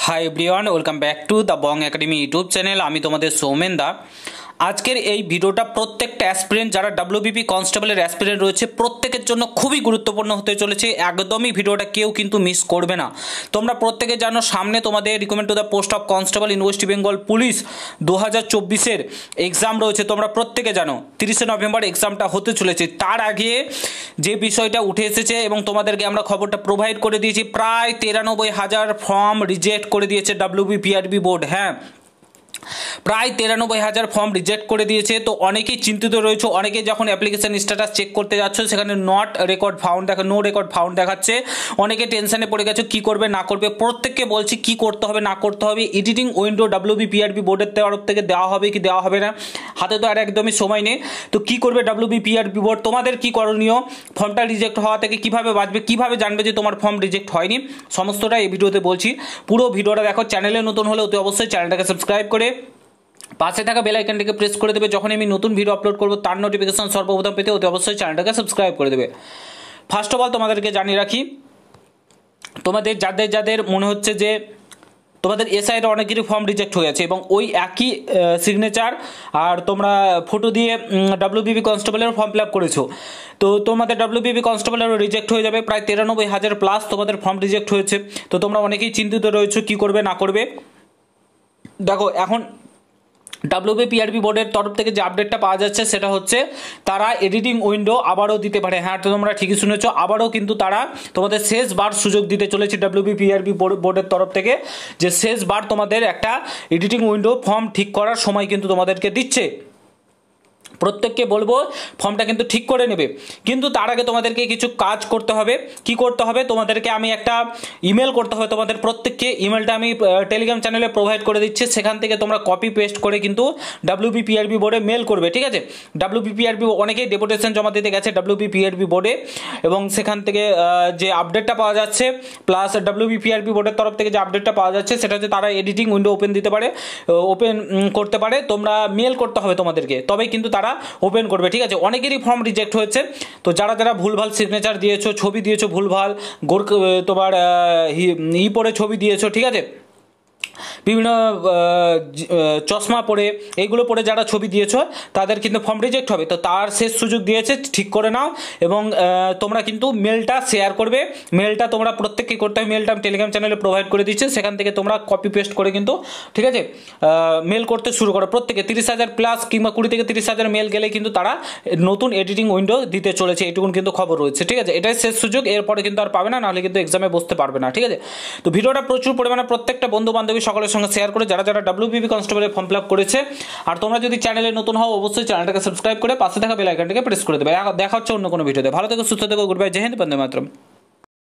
Hi everyone, welcome back to the Bong academy YouTube channel. আমি তোমাদের সৌমেন দা। আজকের এই ভিডিওটা প্রত্যেকটা অ্যাসপিরেন্ট যারা ডাব্লিউবিপি কনস্টেবলের অ্যাসপিরেন্ট রয়েছে প্রত্যেকের জন্য খুবই গুরুত্বপূর্ণ হতে চলেছে। একদমই ভিডিওটা কেউ কিন্তু মিস করবে না। তোমরা প্রত্যেকে জানো সামনে তোমাদের recommend to the post of constable in West Bengal police 2024-এর এক্সাম রয়েছে। তোমরা প্রত্যেকে জানো 30শে নভেম্বর এক্সামটা হতে চলেছে। তার আগে যে বিষয়টা উঠে এসেছে এবং তোমাদেরকে আমরা খবরটা প্রোভাইড করে দিয়েছি, প্রায় 93,000 ফর্ম রিজেক্ট করে দিয়েছে ডাব্লিউবিপিআরবি বোর্ড। হ্যাঁ, প্রায় 93,000 ফর্ম রিজেক্ট করে দিয়েছে। তো অনেকেই চিন্তিত রয়েছে। অনেকেই যখন অ্যাপ্লিকেশন স্ট্যাটাস চেক করতে যাচ্ছ সেখানে not record found no record found দেখাচ্ছে। অনেকে টেনশনে পড়ে গেছে কি করবে না করবে। প্রত্যেককে বলছি কি করতে হবে না করতে হবে। এডিটিং উইন্ডো ডাব্লিউবিপিআরবি বোর্ডের তরফ থেকে দেওয়া হবে কি দেওয়া হবে না, হাতে তো আর একদমই সময় নেই। তো কি করবে ডাব্লিউবিপিআরবি বোর্ড, তোমাদের কি করণীয়, ফর্মটা রিজেক্ট হওয়া থেকে কিভাবে বাঁচবে, কিভাবে জানবে যে তোমার ফর্ম রিজেক্ট হয়নি, সমস্তটা এই ভিডিওতে বলছি। পুরো ভিডিওটা দেখো। চ্যানেলে নতুন হলে অতি অবশ্যই চ্যানেলটাকে সাবস্ক্রাইব করে পাশে থাকা বেল আইকনটিকে প্রেস করে দেবে। যখন আমি নতুন ভিডিও আপলোড করব তার নোটিফিকেশন সর্বপ্রথম পেতে অতি অবশ্যই চ্যানেলটাকে সাবস্ক্রাইব করে দেবে। ফার্স্ট অফ অল তোমাদেরকে জানিয়ে রাখি, তোমাদের যাদের যাদের মনে হচ্ছে যে তোমাদের এসআইয়ের অনেকেরই ফর্ম রিজেক্ট হয়ে আছে এবং ওই একই সিগনেচার আর তোমরা ফটো দিয়ে ডাব্লিউবিপি কনস্টেবলের ফর্ম ফিল আপ করেছো, তো তোমাদের ডাব্লিউবিপি কনস্টেবলেরও রিজেক্ট হয়ে যাবে। প্রায় 93,000 প্লাস তোমাদের ফর্ম রিজেক্ট হয়েছে। তো তোমরা অনেকেই চিন্তিত রয়েছো কি করবে না করবে। দেখো, এখন ডাব্লিউবিপিআরবি বোর্ডের তরফ থেকে যে আপডেটটা পাওয়া যাচ্ছে সেটা হচ্ছে তারা এডিটিং উইন্ডো আবারও দিতে পারে। হ্যাঁ, তো তোমরা ঠিকই শুনেছো, আবারও কিন্তু তারা তোমাদের শেষবার সুযোগ দিতে চলেছে ডাব্লিউবিপিআরবি বোর্ডের তরফ থেকে, যে শেষবার তোমাদের একটা এডিটিং উইন্ডো ফর্ম ঠিক করার সময় কিন্তু তোমাদেরকে দিচ্ছে। প্রত্যেককে বলবো ফর্মটা কিন্তু ঠিক করে নেবে, কিন্তু তার আগে তোমাদেরকে কিছু কাজ করতে হবে। কি করতে হবে, তোমাদেরকে আমি একটা ইমেল করতে হবে তোমাদের প্রত্যেককে। ইমেলটা আমি টেলিগ্রাম চ্যানেলে প্রোভাইড করে দিচ্ছি, সেখান থেকে তোমরা কপি পেস্ট করে কিন্তু ডাব্লিউবিপিআরবি বোর্ডে মেল করবে। ঠিক আছে, ডাব্লিউবিপিআরবি অনেকেই ডেপুটেশন জমা দিতে গেছে ডাব্লিউবিপিআরবি বোর্ডে এবং সেখান থেকে যে আপডেটটা পাওয়া যাচ্ছে প্লাস ডাব্লিউবিপিআরবি বোর্ডের তরফ থেকে যে আপডেটটা পাওয়া যাচ্ছে সেটা হচ্ছে তারা এডিটিং উইন্ডো ওপেন দিতে পারে, ওপেন করতে পারে। তোমরা মেল করতে হবে তোমাদেরকে, তবেই কিন্তু তারা ওপেন করবে। ঠিক আছে, অনেকেরই ফর্ম রিজেক্ট হয়েছে। তো যারা যারা ভুলভাল সিগনেচার দিয়েছো, ছবি দিয়েছো ভুলভাল, তোমার পরে ছবি দিয়েছো, ঠিক আছে, বিভিন্ন চশমা পরে এইগুলো পরে যারা ছবি দিয়েছো তাদের কিন্তু ফর্ম রিজেক্ট হবে। তো তার শেষ সুযোগ দিয়েছে, ঠিক করে নাও এবং তোমরা কিন্তু মেলটা শেয়ার করবে। মেলটা তোমরা প্রত্যেককে করতে হবে। মেলটা আমি টেলিগ্রাম চ্যানেলে প্রোভাইড করে দিচ্ছি, সেখান থেকে তোমরা কপি পেস্ট করে কিন্তু, ঠিক আছে, মেল করতে শুরু করো প্রত্যেকে। 30,000 প্লাস কিংবা 20 থেকে 30,000 মেল গেলে কিন্তু তারা নতুন এডিটিং উইন্ডো দিতে চলেছে, এইটুকুন কিন্তু খবর রয়েছে। ঠিক আছে, এটাই শেষ সুযোগ, এরপরে কিন্তু আর পাবে না, নাহলে কিন্তু এক্সামে বসতে পারবে না। ঠিক আছে, তো ভিডিওটা প্রচুর পরিমাণে প্রত্যেকটা বন্ধু বান্ধবী সকলের সঙ্গে শেয়ার করে যারা যারা ডাব্লিউবিপি কনস্টেবলের ফর্ম ফিল আপ করেছে। আর তোমরা যদি চ্যানেলে নতুন হও অবশ্যই চ্যানেলটাকে সাবস্ক্রাইব করে পাশে থাকা বেল আইকনটাকে প্রেস করে দেবে। দেখা হচ্ছে অন্য কোনো ভিডিওতে। ভালো থেকো, সুস্থ থেকো, গুড বাই, জয় হিন্দ, বন্দে মাতরম।